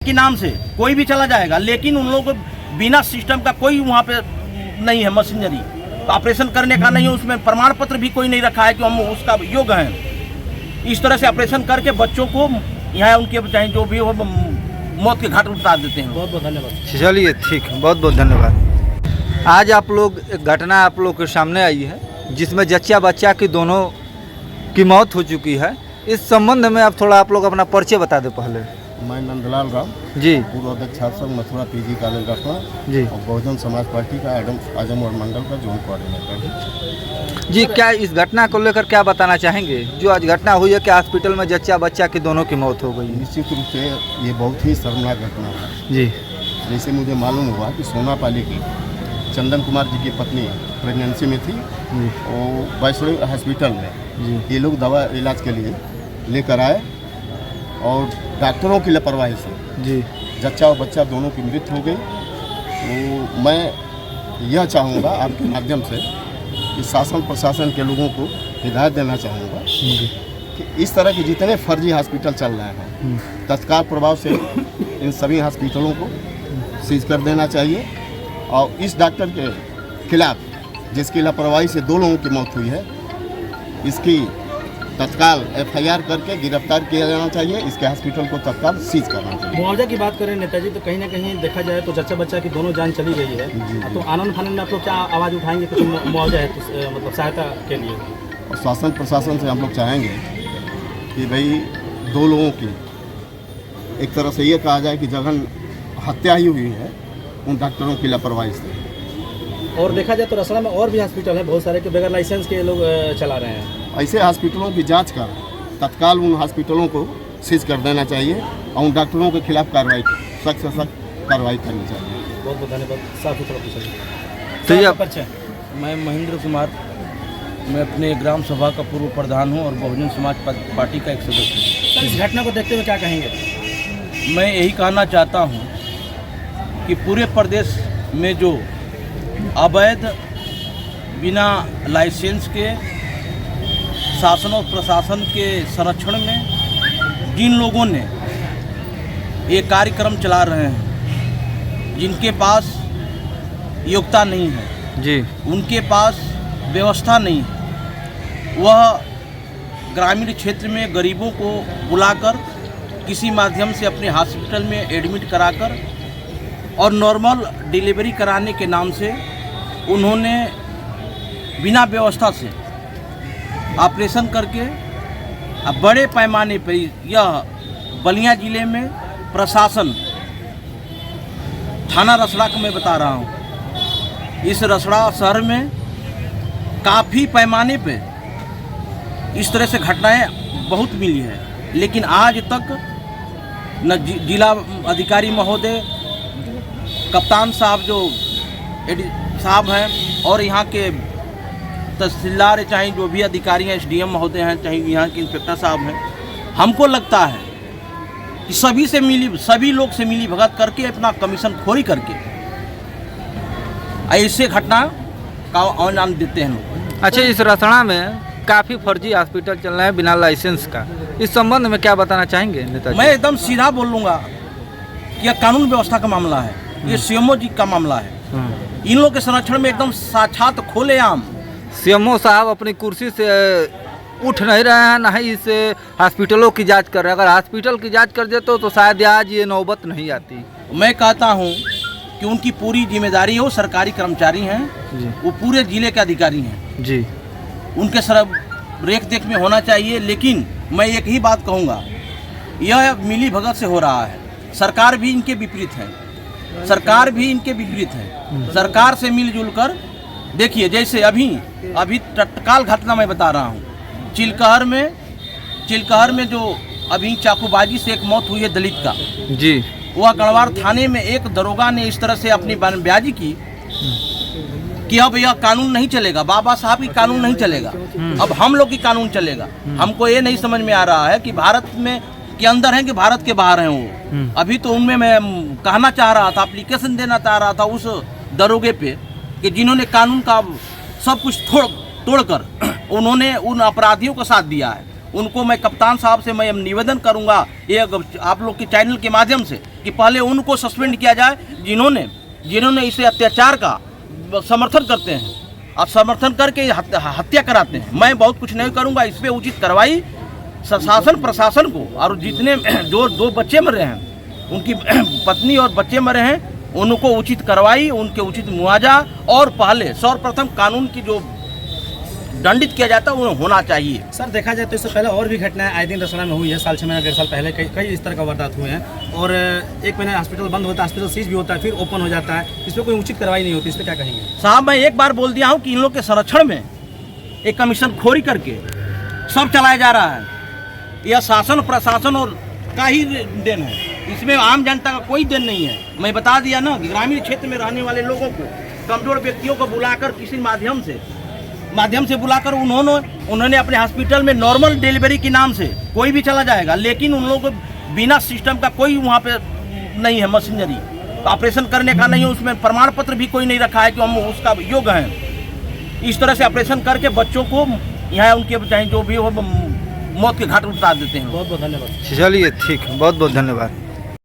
के नाम से कोई भी चला जाएगा, लेकिन उन लोगों को बिना सिस्टम का कोई वहाँ पे नहीं है मशीनरी, तो ऑपरेशन करने का नहीं है, उसमें प्रमाण पत्र भी कोई नहीं रखा है कि हम उसका योग्य हैं। इस तरह से ऑपरेशन करके बच्चों को यहाँ उनके चाहे जो भी हो मौत के घाट उतार देते हैं। बहुत बहुत धन्यवाद। चलिए ठीक, बहुत बहुत धन्यवाद। आज आप लोग एक घटना आप लोग के सामने आई है जिसमें जच्चा बच्चा की दोनों की मौत हो चुकी है। इस संबंध में आप लोग अपना परिचय बता दें पहले। मैं नंदलाल राम जी, पूर्व अध्यक्ष छात्र संघ मथुरा पीजी कॉलेज रखना जी, और बहुजन समाज पार्टी का आजमगढ़ मंडल का जोन कोऑर्डिनेटर जी। क्या इस घटना को लेकर क्या बताना चाहेंगे जो आज घटना हुई है कि हॉस्पिटल में जच्चा बच्चा की दोनों की मौत हो गई? निश्चित रूप से ये बहुत ही शर्मनाक घटना है जी। जैसे मुझे मालूम हुआ कि सोनापाली की चंदन कुमार जी की पत्नी प्रेगनेंसी में थी और वैष्णव हॉस्पिटल में जी, ये लोग दवा इलाज के लिए लेकर आए और डॉक्टरों की लापरवाही से जी जच्चा और बच्चा दोनों की मृत्यु हो गई। तो मैं यह चाहूँगा आपके माध्यम से कि शासन प्रशासन के लोगों को हिदायत देना चाहूँगा कि इस तरह के जितने फर्जी हॉस्पिटल चल रहे हैं तत्काल प्रभाव से इन सभी हॉस्पिटलों को सीज कर देना चाहिए और इस डॉक्टर के खिलाफ जिसकी लापरवाही से 2 लोगों की मौत हुई है इसकी तत्काल FIR करके गिरफ्तार किया जाना चाहिए। इसके हॉस्पिटल को तत्काल सीज करना चाहिए। मुआवजा की बात करें नेताजी, तो कहीं ना कहीं देखा जाए तो जच्चा बच्चा की दोनों जान चली गई है, तो आनंद फानंद में आप लोग क्या आवाज़ उठाएंगे? कुछ मुआवजा है तो मतलब सहायता के लिए? और शासन प्रशासन से हम लोग चाहेंगे कि भाई 2 लोगों की एक तरह से ये कहा जाए कि जघन हत्या ही हुई है उन डॉक्टरों की लापरवाही से। और देखा जाए तो रसड़ा में और भी हॉस्पिटल है बहुत सारे के बगैर लाइसेंस के लोग चला रहे हैं। ऐसे हॉस्पिटलों की जांच कर तत्काल उन हॉस्पिटलों को सीज कर देना चाहिए और उन डॉक्टरों के खिलाफ कार्रवाई सख्त से सख्त कार्रवाई करनी चाहिए। बहुत बहुत धन्यवाद। साफ सुथरा तो मैं महेंद्र कुमार, मैं अपने ग्राम सभा का पूर्व प्रधान हूं और बहुजन समाज पार्टी का एक सदस्य हूं। इस घटना को देखते हुए क्या कहेंगे? मैं यही कहना चाहता हूं कि पूरे प्रदेश में जो अवैध बिना लाइसेंस के शासन और प्रशासन के संरक्षण में जिन लोगों ने ये कार्यक्रम चला रहे हैं, जिनके पास योग्यता नहीं है जी, उनके पास व्यवस्था नहीं है, वह ग्रामीण क्षेत्र में गरीबों को बुलाकर किसी माध्यम से अपने हॉस्पिटल में एडमिट कराकर और नॉर्मल डिलीवरी कराने के नाम से उन्होंने बिना व्यवस्था से ऑपरेशन करके अब बड़े पैमाने पर यह बलिया जिले में प्रशासन थाना रसड़ा का मैं बता रहा हूँ, इस रसड़ा शहर में काफ़ी पैमाने पे इस तरह से घटनाएं बहुत मिली है, लेकिन आज तक न जिला अधिकारी महोदय, कप्तान साहब जो साहब हैं और यहाँ के तहसीलदार चाहे जो भी अधिकारी हैं, SDM महोदय हैं, चाहे यहाँ के इंस्पेक्टर साहब हैं, हमको लगता है कि सभी लोग से मिली भगत करके अपना कमीशन खोरी करके ऐसे घटना का अनुमान देते हैं लोग। अच्छा, इस रसड़ा में काफ़ी फर्जी हॉस्पिटल चल रहे हैं बिना लाइसेंस का, इस संबंध में क्या बताना चाहेंगे नेताजी? मैं एकदम सीधा बोल लूँगा कि यह कानून व्यवस्था का मामला है, ये CMO जी का मामला है। इन लोगों के संरक्षण में एकदम साक्षात खुलेआम CMO साहब अपनी कुर्सी से उठ नहीं रहे हैं, ना ही इस हॉस्पिटलों की जांच कर रहे हैं। अगर हॉस्पिटल की जांच कर देते तो शायद आज ये नौबत नहीं आती। मैं कहता हूँ कि उनकी पूरी जिम्मेदारी हो, सरकारी कर्मचारी हैं, वो पूरे जिले के अधिकारी हैं जी, उनके सर रेख देख में होना चाहिए। लेकिन मैं एक ही बात कहूँगा, यह मिली भगत से हो रहा है। सरकार भी इनके विपरीत है, सरकार से मिलजुल कर देखिए, जैसे अभी तत्काल घटना मैं बता रहा हूँ, चिलकहर में जो अभी चाकूबाजी से एक मौत हुई है दलित का जी, वह गणवार थाने में एक दरोगा ने इस तरह से अपनी बयानबाजी की कि अब यह कानून नहीं चलेगा, बाबा साहब की कानून नहीं चलेगा, अब हम लोग की कानून चलेगा। हमको ये नहीं समझ में आ रहा है कि भारत में के अंदर हैं कि भारत के बाहर हैं वो। अभी तो उनमें मैं कहना चाह रहा था, एप्लीकेशन देना चाह रहा था उस दरोगे पे कि जिन्होंने कानून का सब कुछ तोड़कर उन्होंने उन अपराधियों को साथ दिया है। उनको मैं कप्तान साहब से मैं निवेदन करूंगा, ये आप लोग के चैनल के माध्यम से कि पहले उनको सस्पेंड किया जाए जिन्होंने इसे अत्याचार का समर्थन करते हैं और समर्थन करके हत्या कराते हैं। मैं बहुत कुछ नहीं करूंगा, इस पे उचित कार्रवाई शासन प्रशासन को, और जितने जो 2 बच्चे मरे हैं उनकी पत्नी और बच्चे मरे हैं उनको उचित कार्रवाई, उनके उचित मुआवजा, और पहले सर्वप्रथम कानून की जो दंडित किया जाता है वो होना चाहिए। सर देखा जाए तो इससे पहले और भी घटनाएं आए दिन रसोड़ा में हुई है। साल 6 महीना 1.5 साल पहले कई इस तरह का वारदात हुए हैं, और 1 महीना हॉस्पिटल बंद होता है, हॉस्पिटल सीज भी होता है, फिर ओपन हो जाता है, इस पर कोई उचित कार्रवाई नहीं होती। इस पर क्या कहेंगे? साहब मैं एक बार बोल दिया हूँ कि इन लोग के संरक्षण में एक कमीशन खोरी करके सब चलाया जा रहा है। यह शासन प्रशासन और का ही देन है, इसमें आम जनता का कोई देन नहीं है। मैं बता दिया ना, ग्रामीण क्षेत्र में रहने वाले लोगों को, कमजोर व्यक्तियों को बुलाकर किसी माध्यम से बुलाकर उन्होंने अपने हॉस्पिटल में नॉर्मल डिलीवरी के नाम से कोई भी चला जाएगा, लेकिन उन लोगों को बिना सिस्टम का कोई वहाँ पे नहीं है मशीनरी, ऑपरेशन करने का नहीं है, उसमें प्रमाण पत्र भी कोई नहीं रखा है कि हम उसका योग्य हैं। इस तरह से ऑपरेशन करके बच्चों को यहाँ उनके चाहे जो भी हो मौत के घाट उतार देते हैं। बहुत बहुत धन्यवाद। चलिए ठीक है, बहुत बहुत धन्यवाद।